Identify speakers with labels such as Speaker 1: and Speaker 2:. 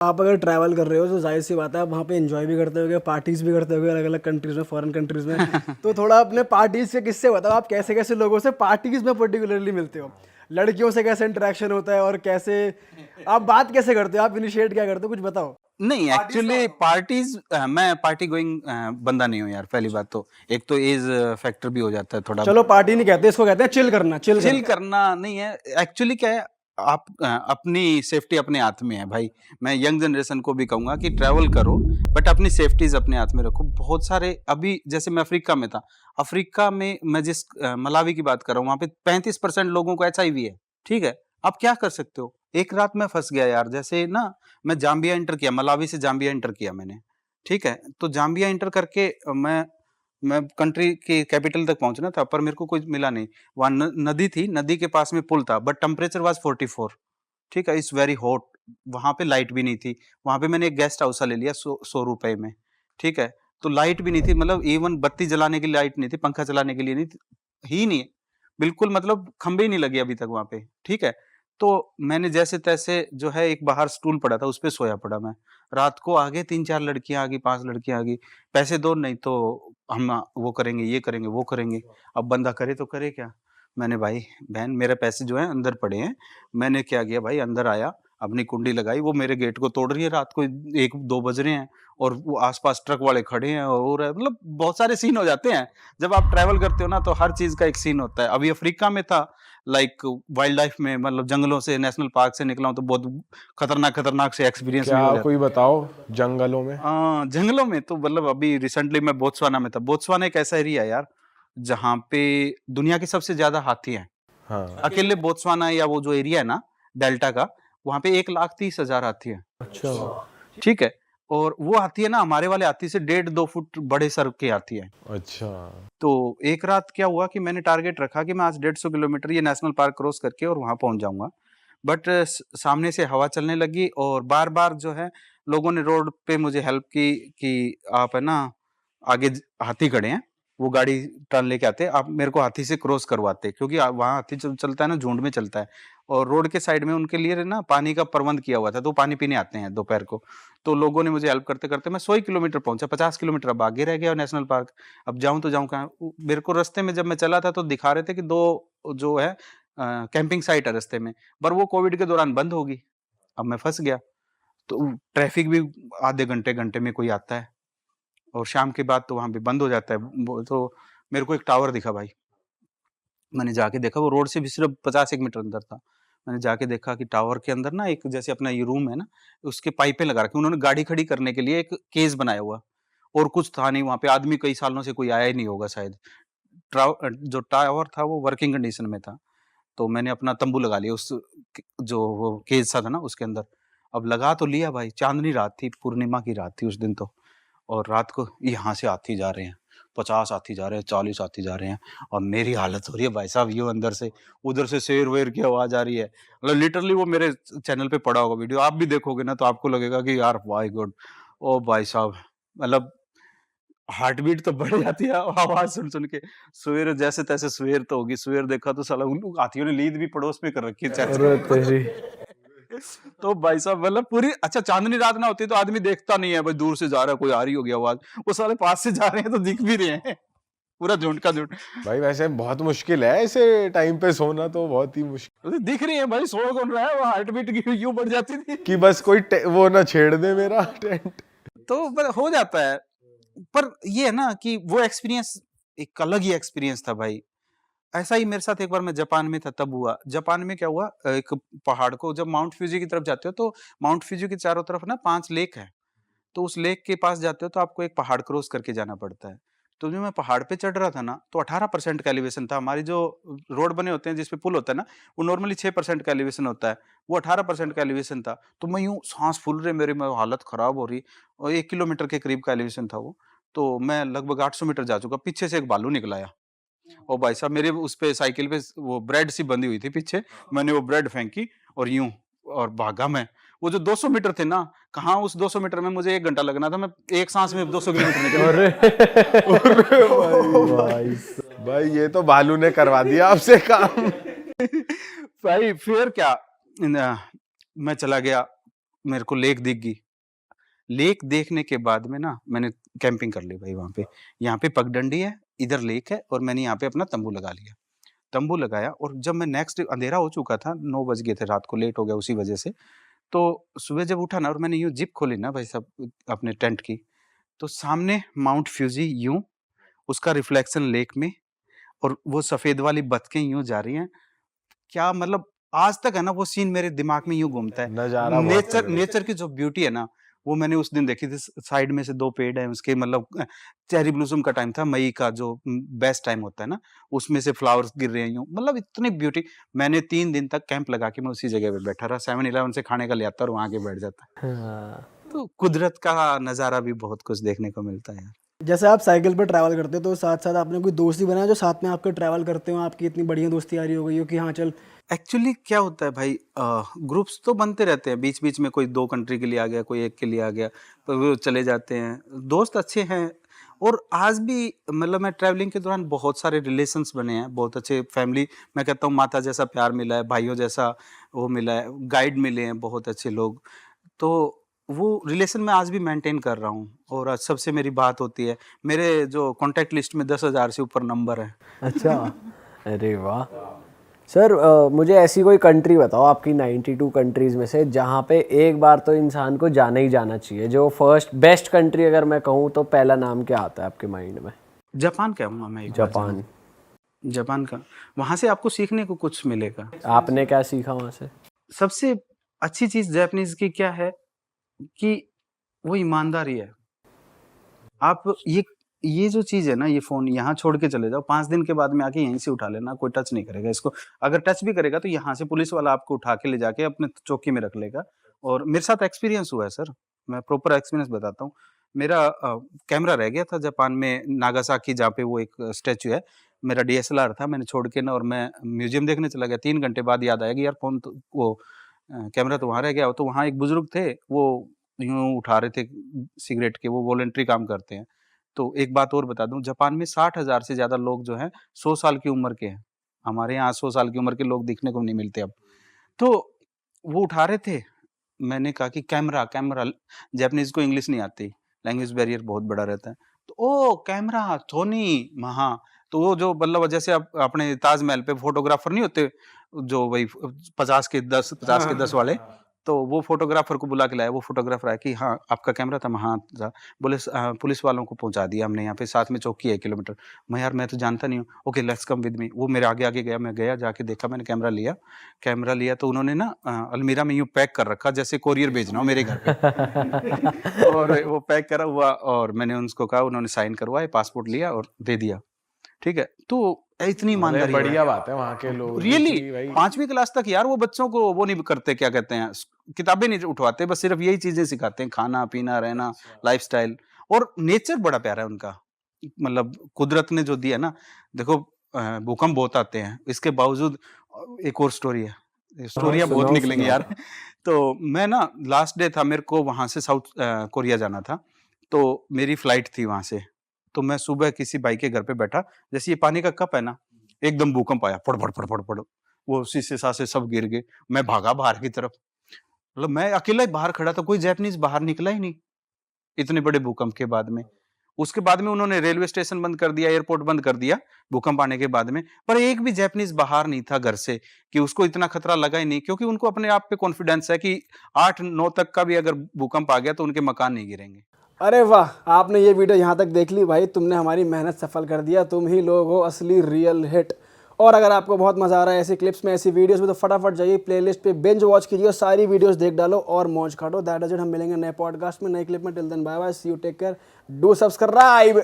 Speaker 1: आप अगर ट्रैवल कर रहे हो तो जाहिर सी बात है आप वहाँ पे एंजॉय भी करते होगे, पार्टीज भी करते होगे अलग अलग कंट्रीज में, फॉरेन कंट्रीज में। तो थोड़ा अपने पार्टीज के किस्से बताओ, आप कैसे कैसे लोगों से पार्टीज में पर्टिकुलरली मिलते हो, लड़कियों से कैसे इंटरेक्शन होता है और कैसे आप बात कैसे करते हो, आप इनिशिएट क्या करते हो, कुछ बताओ।
Speaker 2: नहीं, एक्चुअली पार्टीज मैं पार्टी गोइंग बंदा नहीं हूँ यार। पहली बात तो एक तो एज फैक्टर भी हो जाता है थोड़ा।
Speaker 1: चलो पार्टी नहीं कहते इसको, कहते हैं चिल करना, चिल
Speaker 2: चिल
Speaker 1: करना।
Speaker 2: करना नहीं है एक्चुअली। क्या है, आप अपनी सेफ्टी अपने हाथ में है भाई। मैं यंग जनरेशन को भी कहूंगा कि ट्रैवल करो बट अपनी सेफ्टीज अपने हाथ में रखो। बहुत सारे अभी जैसे मैं अफ्रीका में था, अफ्रीका में मैं जिस मलावी की बात कर रहा हूँ, वहां पे 35% लोगों को HIV है। ठीक है, आप क्या कर सकते हो। एक रात में फंस गया यार। जैसे ना, मैं जाम्बिया इंटर किया, मलावी से जाम्बिया इंटर किया मैंने। ठीक है, तो जाम्बिया इंटर करके मैं कंट्री की कैपिटल तक पहुंचना था, पर मेरे को कुछ मिला नहीं। वहां नदी थी, नदी के पास में पुल था, बट टेम्परेचर वाज 44। ठीक है, इट्स वेरी हॉट। वहां पे लाइट भी नहीं थी। वहां पे मैंने एक गेस्ट हाउस ले लिया 100 रुपए में। ठीक है, तो लाइट भी नहीं थी, मतलब इवन बत्ती जलाने की लाइट नहीं थी, पंखा चलाने के लिए नहीं ही नहीं, बिल्कुल मतलब खंबे ही नहीं लगे अभी तक वहां पे। ठीक है, तो मैंने जैसे तैसे जो है, एक बाहर स्टूल पड़ा था, उस पे सोया पड़ा मैं। रात को आगे 3-4 लड़कियां आ गई, 5 लड़कियां आ गई। पैसे दो, नहीं तो हम वो करेंगे, ये करेंगे, वो करेंगे। अब बंदा करे तो करे क्या। मैंने, भाई बहन मेरे पैसे जो हैं अंदर पड़े हैं। मैंने क्या किया भाई, अंदर आया, अपनी कुंडी लगाई, वो मेरे गेट को तोड़ रही है। रात को 1-2 बज रहे हैं और वो आसपास ट्रक वाले खड़े हैं और मतलब बहुत सारे सीन हो जाते हैं। जब आप ट्रैवल करते हो ना, तो हर चीज का एक सीन होता है। अभी अफ्रीका में था, लाइक वाइल्ड लाइफ में, मतलब जंगलों से, नेशनल पार्क से निकला हूं, तो बहुत खतरनाक खतरनाक से एक्सपीरियंस भी
Speaker 3: क्या
Speaker 2: हो
Speaker 3: कोई
Speaker 2: जाते
Speaker 3: बताओ जंगलों में।
Speaker 2: हैं। जंगलों में तो मतलब अभी रिसेंटली मैं बोत्सवाना में था। बोत्सवाना एक ऐसा एरिया है यार, जहाँ पे दुनिया के सबसे ज्यादा हाथी हैं।
Speaker 3: हाँ।
Speaker 2: अकेले बोत्सवाना या वो जो एरिया है ना, डेल्टा का, वहां पे 1,30,000 हाथी है।
Speaker 3: अच्छा।
Speaker 2: ठीक है, और वो हाथी है ना, हमारे वाले हाथी से 1.5-2 फुट बड़े सर के हाथी है।
Speaker 3: अच्छा।
Speaker 2: तो एक रात क्या हुआ कि मैंने टारगेट रखा कि मैं आज 150 किलोमीटर ये नेशनल पार्क क्रॉस करके और वहां पहुंच जाऊंगा। बट सामने से हवा चलने लगी और बार बार जो है, लोगों ने रोड पे मुझे हेल्प की कि आप है ना, आगे हाथी खड़े हैं, वो गाड़ी टर्न लेके आते, आप मेरे को हाथी से क्रॉस करवाते, क्योंकि वहाँ हाथी चलता है ना, झुंड में चलता है। और रोड के साइड में उनके लिए ना पानी का प्रबंध किया हुआ था, तो पानी पीने आते हैं दोपहर को। तो लोगों ने मुझे हेल्प करते करते मैं 100 किलोमीटर पहुंचा, 50 किलोमीटर अब आगे रह गया नेशनल पार्क। अब जाऊं तो जाऊं कहाँ। मेरे को रास्ते में जब मैं चला था, तो दिखा रहे थे कि 2 जो है कैंपिंग साइट है रास्ते में, पर वो कोविड के दौरान बंद होगी। अब मैं फंस गया। तो ट्रैफिक भी आधे घंटे घंटे में कोई आता है, और शाम के बाद तो वहां पे बंद हो जाता है वो। तो मेरे को एक टावर दिखा भाई। मैंने जाके देखा, वो रोड से भी सिर्फ 50-1 मीटर अंदर था। मैंने जाके देखा कि टावर के अंदर ना, एक जैसे अपना ये रूम है ना, उसके पाइपें लगा रखी। उन्होंने गाड़ी खड़ी करने के लिए एक केज बनाया हुआ, और कुछ था नहीं वहां पे। आदमी कई सालों से कोई आया ही नहीं होगा शायद। जो टावर था वो वर्किंग कंडीशन में था। तो मैंने अपना तंबू लगा लिया उस जो वो केज सा था ना, उसके अंदर। अब लगा तो लिया भाई। चांदनी रात थी, पूर्णिमा की रात थी उस दिन तो। और रात को यहाँ से हाथी जा रहे हैं, 50 हाथी जा रहे हैं, 40 हाथी जा रहे हैं। और मेरी हालत हो रही है भाई साहब, ये अंदर से, उधर से शेर वेर की आवाज आ रही है। मतलब लिटरली वो मेरे चैनल पे पड़ा होगा वीडियो, आप भी देखोगे ना तो आपको लगेगा कि यार माय गॉड। ओ भाई साहब, मतलब हार्ट बीट तो बढ़ जाती है आवाज सुन सुन के। सुबेर जैसे तैसे सुबेर तो होगी, सुबेर देखा तो साला उन हाथियों ने लीद भी पड़ोस में कर रखी है
Speaker 3: अरे तेरी।
Speaker 2: तो भाई साहब मतलब पूरी, अच्छा चांदनी रात ना होती तो आदमी देखता नहीं है भाई, दूर से जा रहा है कोई, आ रही होगी आवाज। वो साले पास से जा रहे हैं तो दिख भी रहे हैं। पूरा झुंड का झुंड।
Speaker 3: भाई वैसे बहुत मुश्किल है ऐसे टाइम पे सोना, तो बहुत ही मुश्किल।
Speaker 2: तो दिख रही है भाई, सो कौन रहा है, वो हार्ट बीट की यूं बढ़ जाती थी।
Speaker 3: कि बस कोई वो ना छेड़ दे मेरा टेंट।
Speaker 2: तो हो जाता है। पर ये है ना कि वो एक्सपीरियंस एक अलग ही एक्सपीरियंस था भाई। ऐसा ही मेरे साथ एक बार मैं जापान में था तब हुआ। जापान में क्या हुआ, एक पहाड़ को जब माउंट फ्यूजी की तरफ जाते हो, तो माउंट फ्यूजी के चारों तरफ ना 5 लेक है। तो उस लेक के पास जाते हो तो आपको एक पहाड़ क्रॉस करके जाना पड़ता है। तो जब मैं पहाड़ पे चढ़ रहा था ना, तो 18% का एलिवेशन था। हमारी जो रोड बने होते हैं जिसपे पुल होता है ना, वो नॉर्मली 6% का एलिवेशन होता है। वो 18% का एलिवेशन था। तो मैं यूं सांस फूल रहे मेरे में, हालत खराब हो रही। और 1 किलोमीटर के करीब का एलिवेशन था वो। तो मैं लगभग 800 मीटर जा चुका, पीछे से एक भालू निकल आया। और भाई साहब मेरे उस पे साइकिल पे वो ब्रेड सी बंधी हुई थी पीछे। मैंने वो ब्रेड फेंकी और यूं, और भागा मैं। वो जो 200 मीटर थे ना, कहाँ उस 200 मीटर में मुझे 1 घंटा लगना था, मैं एक सांस में 200 किलोमीटर निकल
Speaker 3: अरे अरे भाई भाई ये तो भालू ने करवा दिया आपसे काम।
Speaker 2: भाई फिर क्या, मैं चला गया। मेरे को लेक दिख गई। लेक देखने के बाद में ना मैंने कैंपिंग कर ली भाई वहाँ पे। यहाँ पे पगडंडी है, इधर लेक है और मैंने यहाँ पे अपना तंबू लगा लिया। तंबू लगाया और जब मैं नेक्स्ट डे अंधेरा हो चुका था, 9 बज गए थे रात को, लेट हो गया उसी वजह से। तो सुबह जब उठा ना और मैंने यूँ जिप खोली ना भाई साहब अपने टेंट की, तो सामने माउंट फ्यूजी यूँ, उसका रिफ्लेक्शन लेक में और वो सफ़ेद वाली बतखें यूँ जा रही हैं। क्या मतलब आज तक है ना वो सीन मेरे दिमाग में यूँ घूमता है।
Speaker 3: नज़ारा बहुत
Speaker 2: नेचर
Speaker 3: तगड़ा है।
Speaker 2: नेचर की जो ब्यूटी है ना, वो मैंने उस दिन देखी थी। साइड में से 2 पेड़ हैं उसके, मतलब चेरी ब्लॉसम का टाइम था, मई का जो बेस्ट टाइम होता है ना, उसमें से फ्लावर्स गिर रहे हैं यूँ, मतलब इतनी ब्यूटी। मैंने 3 दिन तक कैंप लगा के मैं उसी जगह पे बैठा रहा, 7-11 से खाने का ले आता और वहाँ आके बैठ जाता।
Speaker 4: हाँ।
Speaker 2: तो कुदरत का नज़ारा भी बहुत कुछ देखने को मिलता है यार।
Speaker 1: जैसे आप साइकिल पर ट्रैवल करते हो तो साथ साथ आपने कोई दोस्त भी बनाया जो साथ में आपके ट्रैवल करते हो, आपकी इतनी बढ़िया दोस्ती आ रही हो गई हो कि हाँ चल।
Speaker 2: एक्चुअली क्या होता है भाई, ग्रुप्स तो बनते रहते हैं, बीच बीच में कोई 2 कंट्री के लिए आ गया, कोई 1 के लिए आ गया, तो वो चले जाते हैं। दोस्त अच्छे हैं और आज भी मतलब मैं ट्रैवलिंग के दौरान बहुत सारे रिलेशंस बने हैं, बहुत अच्छे फैमिली, मैं कहता हूँ माता जैसा प्यार मिला है, भाइयों जैसा वो मिला है, गाइड मिले हैं बहुत अच्छे लोग। तो वो रिलेशन मैं आज भी मेंटेन कर रहा हूँ और आज सबसे मेरी बात होती है। मेरे जो कॉन्टैक्ट लिस्ट में 10,000 से ऊपर नंबर है।
Speaker 4: अच्छा, अरे वाह सर। मुझे ऐसी कोई कंट्री बताओ आपकी 92 कंट्रीज़ में से जहाँ पे एक बार तो इंसान को जाना ही जाना चाहिए, जो फर्स्ट बेस्ट कंट्री अगर मैं कहूँ तो पहला नाम क्या आता है आपके माइंड में?
Speaker 2: जापान कहूँगा मैं एक बार
Speaker 4: जापान।
Speaker 2: जापान का। वहाँ से आपको सीखने को कुछ मिलेगा।
Speaker 4: आपने क्या सीखा वहाँ से?
Speaker 2: सबसे अच्छी चीज़ जापानीज़ की क्या है कि वो ईमानदारी है। आप ये जो चीज़ है ना, ये फ़ोन यहाँ छोड़ के चले जाओ, 5 दिन के बाद में आके यहीं से उठा लेना, कोई टच नहीं करेगा इसको। अगर टच भी करेगा तो यहाँ से पुलिस वाला आपको उठा के ले जाके अपने चौकी में रख लेगा। और मेरे साथ एक्सपीरियंस हुआ है सर, मैं प्रॉपर एक्सपीरियंस बताता हूँ। मेरा कैमरा रह गया था जापान में, नागासाकी, जहाँ पे वो एक स्टैच्यू है। मेरा डीएसएलआर था, मैंने छोड़ के ना और मैं म्यूज़ियम देखने चला गया। 3 घंटे बाद याद आया कि यार फ़ोन तो वो कैमरा तो वहाँ रह गया। तो वहाँ एक बुज़ुर्ग थे, वो यूँ उठा रहे थे सिगरेट के, वो वॉलंटरी काम करते हैं। तो एक बात और बता दूँ, जापान में 60,000 से ज़्यादा लोग जो हैं 100 साल की उम्र के हैं। हमारे यहाँ 100 साल की उम्र के लोग दिखने को नहीं मिलते अब। तो वो उठा रहे थे, मैंने कहा कि कैमरा, कैमरा। जापानीज़ को इंग्लिश नहीं आती, लैंग्वेज बैरियर बहुत बड़ा रहता है। तो ओह! कैमरा, सोनी, हाँ। तो वो जो मतलब जैसे आप अपने ताजमहल पे फ़ोटोग्राफ़र नहीं होते, जो वही 50 के 10 50 के 10 वाले, तो वो फ़ोटोग्राफ़र को बुला के लाया। वो फ़ोटोग्राफ़र आया कि हाँ, आपका कैमरा था? हाँ, था। बोले पुलिस वालों को पहुँचा दिया हमने, यहाँ पे साथ में चौकी है 1 किलोमीटर। मैं यार मैं तो जानता नहीं हूँ। Okay, let's come with me. वो मेरे आगे-आगे गया, मैं गया, जाके देखा, मैंने कैमरा लिया तो उन्होंने ना अलमीरा में यूँ पैक कर रखा जैसे कोरियर भेजना हो मेरे घर पे। और वो पैक करा हुआ और मैंने उनको कहा, उन्होंने साइन करवाए, पासपोर्ट लिया और दे दिया। ठीक है? तो इतनी
Speaker 3: अरे
Speaker 2: ईमानदारी है।
Speaker 3: बढ़िया बात है वहाँ के लोग
Speaker 2: रियली
Speaker 3: कि भाई
Speaker 2: 5वीं क्लास तक यार वो बच्चों को वो नहीं करते, क्या कहते हैं, किताबें नहीं उठवाते, बस सिर्फ यही चीजें सिखाते हैं, खाना पीना, रहना, लाइफस्टाइल। और नेचर बड़ा प्यारा है उनका, मतलब कुदरत ने जो दिया ना। देखो भूकंप बहुत आते हैं, इसके बावजूद एक और स्टोरी है, स्टोरियाँ बहुत
Speaker 4: सुनाओ,
Speaker 2: निकलेंगी
Speaker 4: सुनाओ।
Speaker 2: यार। तो मैं ना लास्ट डे था, मेरे को वहां से साउथ कोरिया जाना था, तो मेरी फ्लाइट थी वहां से। तो मैं सुबह किसी भाई के घर पे बैठा, जैसे ये पानी का कप है ना, एकदम भूकंप आया, फड़ फड़ फड़ फड़ फड़, वो शीशे सासे सब गिर गए। मैं भागा बाहर की तरफ, मतलब मैं अकेला ही बाहर खड़ा था, कोई जापानीज बाहर निकला ही नहीं इतने बड़े भूकंप के बाद में। उसके बाद में उन्होंने रेलवे स्टेशन बंद कर दिया, एयरपोर्ट बंद कर दिया भूकंप आने के बाद में, पर एक भी जापानीज बाहर नहीं था घर से, कि उसको इतना खतरा लगा ही नहीं, क्योंकि उनको अपने आप पे कॉन्फिडेंस है कि 8-9 तक का भी अगर भूकंप आ गया तो उनके मकान नहीं गिरेंगे।
Speaker 1: अरे वाह, आपने ये वीडियो यहाँ तक देख ली भाई, तुमने हमारी मेहनत सफल कर दिया, तुम ही लोग हो असली रियल हिट। और अगर आपको बहुत मजा आ रहा है ऐसी क्लिप्स में, ऐसी वीडियोस में, तो फटाफट जाइए प्लेलिस्ट पे बिंज वॉच कीजिए और सारी वीडियोस देख डालो और मौज काटो। That is it. हम मिलेंगे नए पॉडकास्ट में, नए क्लिप में। Till then bye bye, see you, take care, do subscribe.